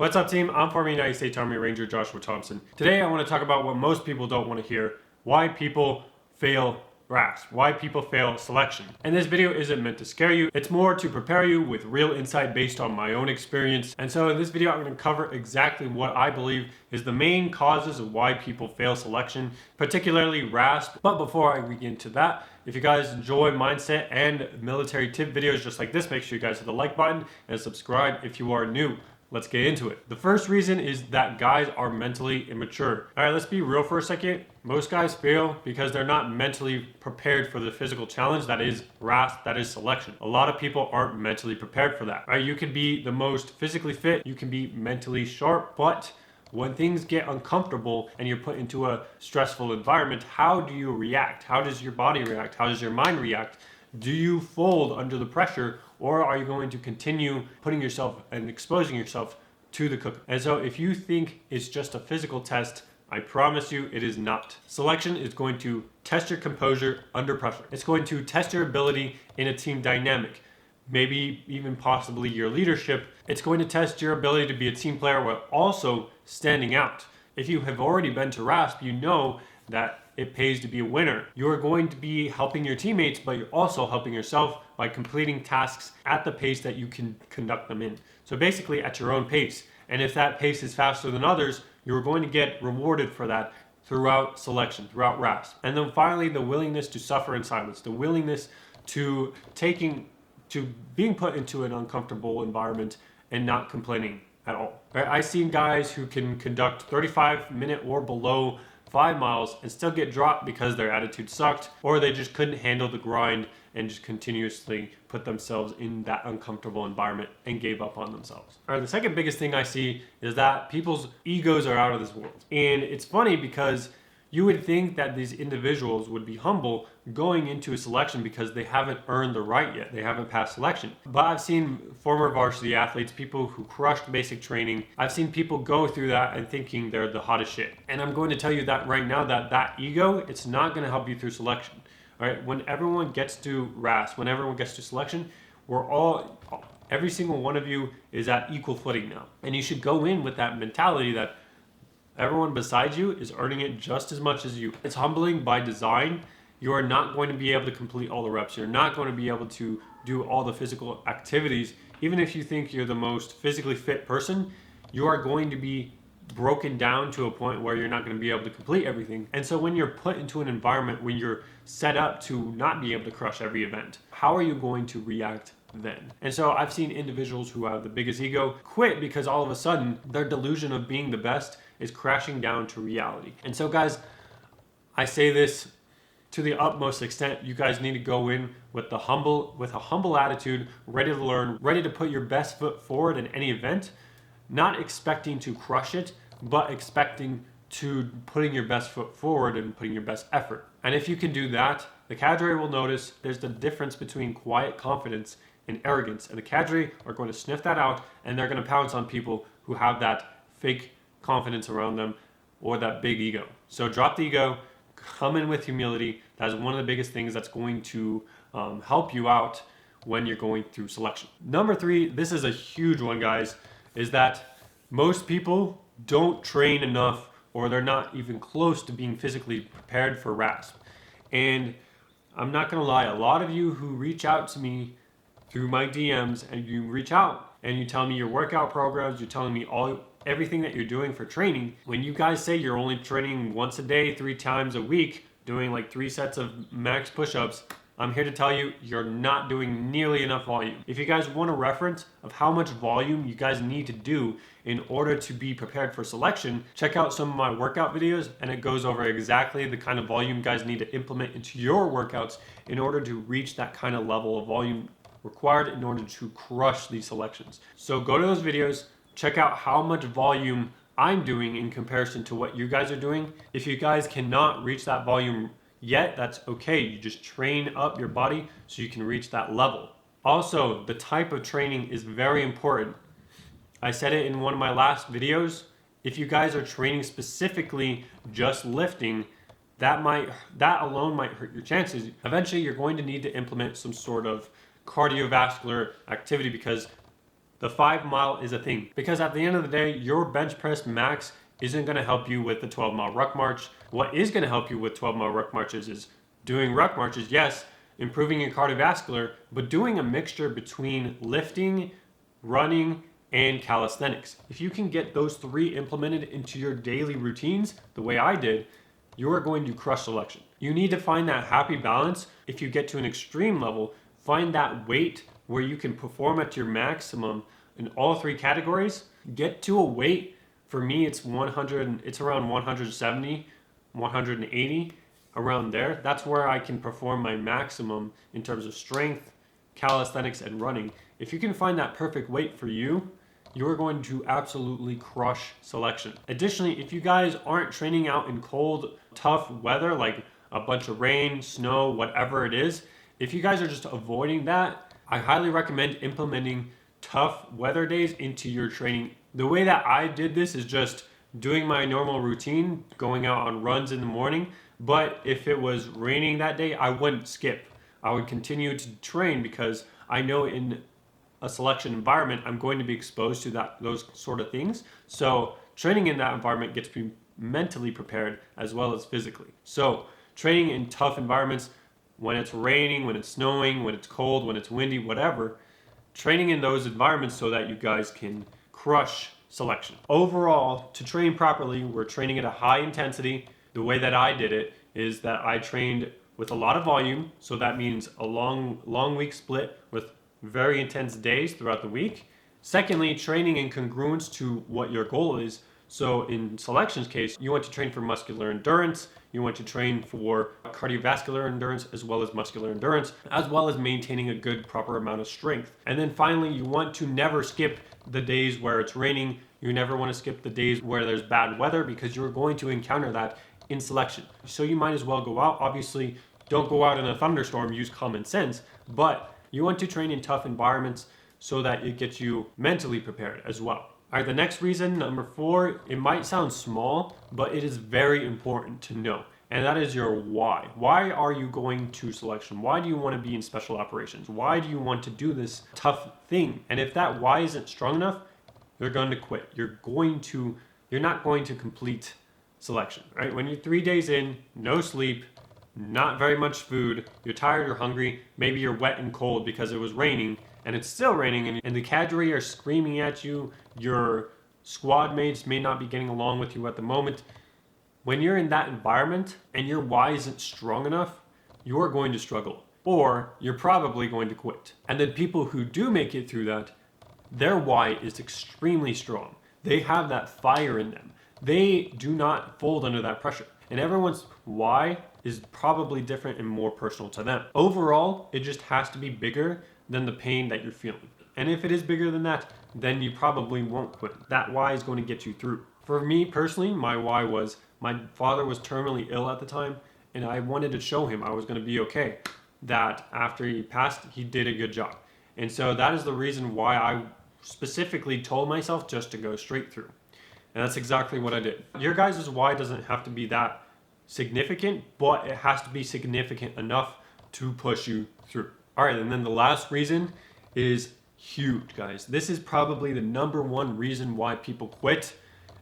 What's up, team? I'm former United States Army Ranger Joshua Thompson. Today I want to talk about what most people don't want to hear: why people fail RASP, why people fail selection. And this video isn't meant to scare you, it's more to prepare you with real insight based on my own experience. And so in this video I'm going to cover exactly what I believe is the main causes of why people fail selection, particularly RASP. But before I begin to that, if you guys enjoy mindset and military tip videos just like this, make sure you guys hit the like button and subscribe if you are new. Let's get into it. The first reason is that guys are mentally immature. All right, let's be real for a second. Most guys fail because they're not mentally prepared for the physical challenge that is RASP, that is selection. A lot of people aren't mentally prepared for that. All right, you can be the most physically fit, you can be mentally sharp, but when things get uncomfortable and you're put into a stressful environment, how do you react? How does your body react? How does your mind react? Do you fold under the pressure, or are you going to continue putting yourself and exposing yourself to the cooking? And so if you think it's just a physical test, I promise you it is not. Selection is going to test your composure under pressure. It's going to test your ability in a team dynamic, maybe even possibly your leadership. It's going to test your ability to be a team player while also standing out. If you have already been to RASP, you know that it pays to be a winner. You're going to be helping your teammates, but you're also helping yourself by completing tasks at the pace that you can conduct them in. So basically at your own pace. And if that pace is faster than others, you're going to get rewarded for that throughout selection, throughout RASP. And then finally, the willingness to suffer in silence, the willingness to being put into an uncomfortable environment and not complaining at all. Right? I've seen guys who can conduct 35-minute or below 5 miles and still get dropped because their attitude sucked, or they just couldn't handle the grind and just continuously put themselves in that uncomfortable environment and gave up on themselves. All right, the second biggest thing I see is that people's egos are out of this world. And it's funny because you would think that these individuals would be humble going into a selection because they haven't earned the right yet. They haven't passed selection. But I've seen former varsity athletes, people who crushed basic training. I've seen people go through that and thinking they're the hottest shit. And I'm going to tell you that right now, that ego, it's not going to help you through selection. All right, when everyone gets to RASP, when everyone gets to selection, every single one of you is at equal footing now. And you should go in with that mentality that everyone beside you is earning it just as much as you. It's humbling by design. You are not going to be able to complete all the reps. You're not going to be able to do all the physical activities. Even if you think you're the most physically fit person, you are going to be broken down to a point where you're not going to be able to complete everything. And so when you're put into an environment when you're set up to not be able to crush every event, how are you going to react then? And so I've seen individuals who have the biggest ego quit because all of a sudden their delusion of being the best is crashing down to reality. And so guys, I say this to the utmost extent. You guys need to go in with a humble attitude, ready to learn, ready to put your best foot forward in any event, not expecting to crush it, but expecting to putting your best foot forward and putting your best effort. And if you can do that, the cadre will notice there's the difference between quiet confidence and arrogance. And the cadre are going to sniff that out, and they're going to pounce on people who have that fake confidence around them or that big ego. So drop the ego, come in with humility. That's one of the biggest things that's going to help you out when you're going through selection. Number 3, this is a huge one, guys, is that most people don't train enough, or they're not even close to being physically prepared for RASP. And I'm not gonna lie, a lot of you who reach out to me through my DMs, and you reach out and you tell me your workout programs, you're telling me everything that you're doing for training. When you guys say you're only training once a day, 3 times a week, doing like 3 sets of max push-ups, I'm here to tell you, you're not doing nearly enough volume. If you guys want a reference of how much volume you guys need to do in order to be prepared for selection, check out some of my workout videos, and it goes over exactly the kind of volume you guys need to implement into your workouts in order to reach that kind of level of volume required in order to crush these selections. So go to those videos, check out how much volume I'm doing in comparison to what you guys are doing. If you guys cannot reach that volume yet, that's okay. You just train up your body so you can reach that level. Also, the type of training is very important. I said it in one of my last videos. If you guys are training specifically just lifting, that alone might hurt your chances. Eventually, you're going to need to implement some sort of cardiovascular activity because the 5 mile is a thing. Because at the end of the day, your bench press max isn't going to help you with the 12-mile ruck march. What is going to help you with 12-mile ruck marches is doing ruck marches, yes, improving your cardiovascular, but doing a mixture between lifting, running, and calisthenics. If you can get those 3 implemented into your daily routines, the way I did, you are going to crush selection. You need to find that happy balance. If you get to an extreme level, find that weight where you can perform at your maximum in all 3 categories. Get to a weight, for me it's around 170, 180, around there. That's where I can perform my maximum in terms of strength, calisthenics, and running. If you can find that perfect weight for you, you're going to absolutely crush selection. Additionally, if you guys aren't training out in cold, tough weather, like a bunch of rain, snow, whatever it is, if you guys are just avoiding that, I highly recommend implementing tough weather days into your training. The way that I did this is just doing my normal routine, going out on runs in the morning, but if it was raining that day, I wouldn't skip. I would continue to train because I know in a selection environment, I'm going to be exposed to those sort of things. So training in that environment gets me mentally prepared as well as physically. So training in tough environments, when it's raining, when it's snowing, when it's cold, when it's windy, whatever, training in those environments so that you guys can crush selection. Overall, to train properly, we're training at a high intensity. The way that I did it is that I trained with a lot of volume. So that means a long week split with very intense days throughout the week. Secondly, training in congruence to what your goal is. So in selection's case, you want to train for muscular endurance, you want to train for cardiovascular endurance as well as muscular endurance, as well as maintaining a good proper amount of strength. And then finally, you want to never skip the days where it's raining. You never want to skip the days where there's bad weather because you're going to encounter that in selection. So you might as well go out. Obviously, don't go out in a thunderstorm, use common sense, but you want to train in tough environments so that it gets you mentally prepared as well. All right, the next reason, number 4, it might sound small, but it is very important to know. And that is your why. Why are you going to selection? Why do you want to be in special operations? Why do you want to do this tough thing? And if that why isn't strong enough, you're going to quit. You're not going to complete selection, right? When you're 3 days in, no sleep, not very much food, you're tired, you're hungry, maybe you're wet and cold because it was raining, and it's still raining, and the cadre are screaming at you, your squad mates may not be getting along with you at the moment. When you're in that environment and your why isn't strong enough, you're going to struggle, or you're probably going to quit. And then people who do make it through that, their why is extremely strong. They have that fire in them. They do not fold under that pressure. And everyone's why is probably different and more personal to them. Overall, it just has to be bigger than the pain that you're feeling. And if it is bigger than that, then you probably won't quit. That why is going to get you through. For me personally, my why was my father was terminally ill at the time, and I wanted to show him I was going to be okay. That after he passed, he did a good job. And so that is the reason why I specifically told myself just to go straight through. And that's exactly what I did. Your guys' why doesn't have to be that significant, but it has to be significant enough to push you through. All right, and then the last reason is huge, guys. This is probably the number 1 reason why people quit,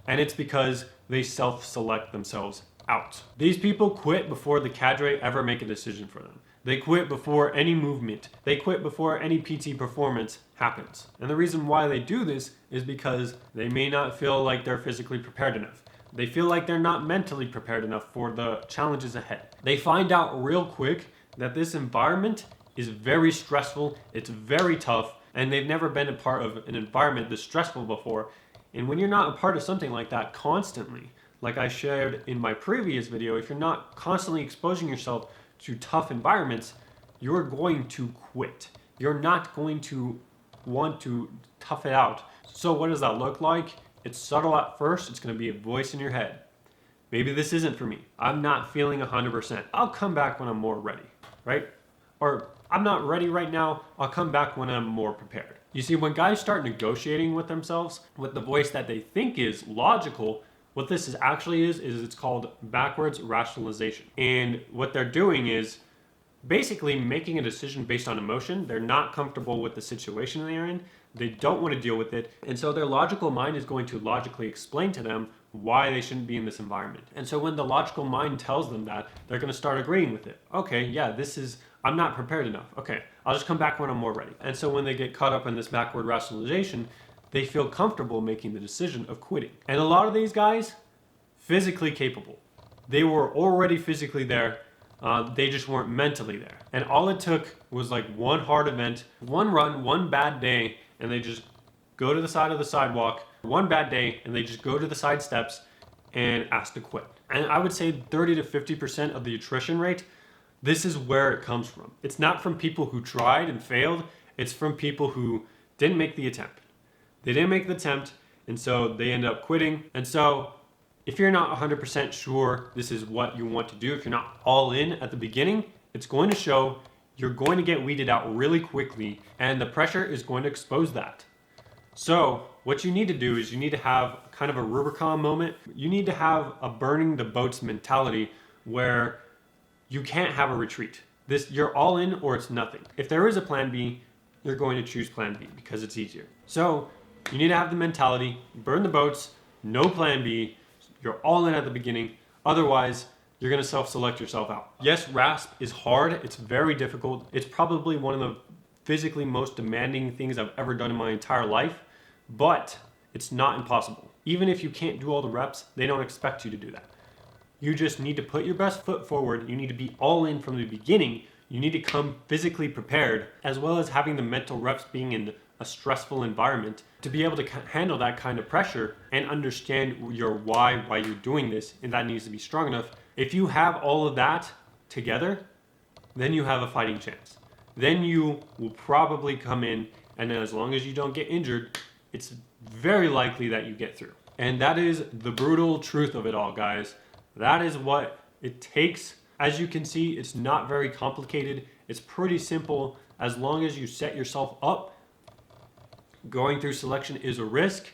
and it's because they self-select themselves out. These people quit before the cadre ever make a decision for them. They quit before any movement. They quit before any PT performance happens. And the reason why they do this is because they may not feel like they're physically prepared enough. They feel like they're not mentally prepared enough for the challenges ahead. They find out real quick that this environment is very stressful, it's very tough, and they've never been a part of an environment this stressful before. And when you're not a part of something like that constantly, like I shared in my previous video, if you're not constantly exposing yourself to tough environments, you're going to quit. You're not going to want to tough it out. So what does that look like? It's subtle at first. It's going to be a voice in your head. Maybe this isn't for me. I'm not feeling 100%. I'll come back when I'm more ready, right? Or I'm not ready right now. I'll come back when I'm more prepared. You see, when guys start negotiating with themselves, with the voice that they think is logical, what this actually is it's called backwards rationalization. And what they're doing is basically making a decision based on emotion. They're not comfortable with the situation they're in. They don't want to deal with it. And so their logical mind is going to logically explain to them why they shouldn't be in this environment. And so when the logical mind tells them that, they're going to start agreeing with it. Okay, yeah, I'm not prepared enough. Okay, I'll just come back when I'm more ready. And so when they get caught up in this backward rationalization, they feel comfortable making the decision of quitting. And a lot of these guys, physically capable. They were already physically there. They just weren't mentally there. And all it took was like one hard event, one run, one bad day, and they just go to the side of the sidewalk, one bad day, and they just go to the side steps and ask to quit. And I would say 30 to 50% of the attrition rate, this is where it comes from. It's not from people who tried and failed. It's from people who didn't make the attempt. They didn't make the attempt, and so they end up quitting. And so if you're not 100% sure this is what you want to do, if you're not all in at the beginning, it's going to show. You're going to get weeded out really quickly, and the pressure is going to expose that. So what you need to do is you need to have kind of a Rubicon moment. You need to have a burning the boats mentality where you can't have a retreat. You're all in or it's nothing. If there is a plan B, you're going to choose plan B because it's easier. So you need to have the mentality, burn the boats, no plan B. You're all in at the beginning. Otherwise, you're going to self-select yourself out. Yes, RASP is hard. It's very difficult. It's probably one of the physically most demanding things I've ever done in my entire life, but it's not impossible. Even if you can't do all the reps, they don't expect you to do that. You just need to put your best foot forward. You need to be all in from the beginning. You need to come physically prepared, as well as having the mental reps being in a stressful environment to be able to handle that kind of pressure and understand your why you're doing this, and that needs to be strong enough. If you have all of that together, then you have a fighting chance. Then you will probably come in, and as long as you don't get injured, it's very likely that you get through. And that is the brutal truth of it all, guys. That is what it takes. As you can see, it's not very complicated. It's pretty simple. As long as you set yourself up, going through selection is a risk,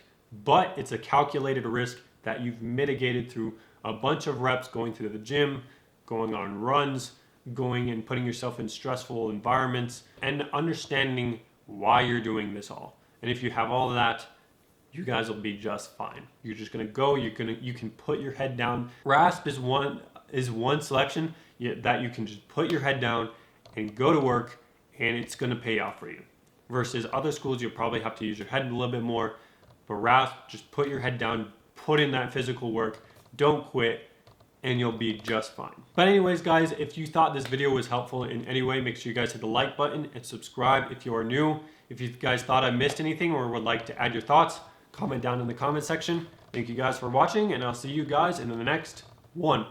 but it's a calculated risk that you've mitigated through a bunch of reps, going to the gym, going on runs, going and putting yourself in stressful environments, and understanding why you're doing this all. And if you have all of that, you guys will be just fine. You're just gonna go. You can put your head down. RASP is one selection that you can just put your head down and go to work, and it's gonna pay off for you. Versus other schools, you'll probably have to use your head a little bit more. But RASP, just put your head down, put in that physical work, don't quit, and you'll be just fine. But anyways, guys, if you thought this video was helpful in any way, make sure you guys hit the like button and subscribe if you are new. If you guys thought I missed anything or would like to add your thoughts, comment down in the comment section. Thank you guys for watching, and I'll see you guys in the next one.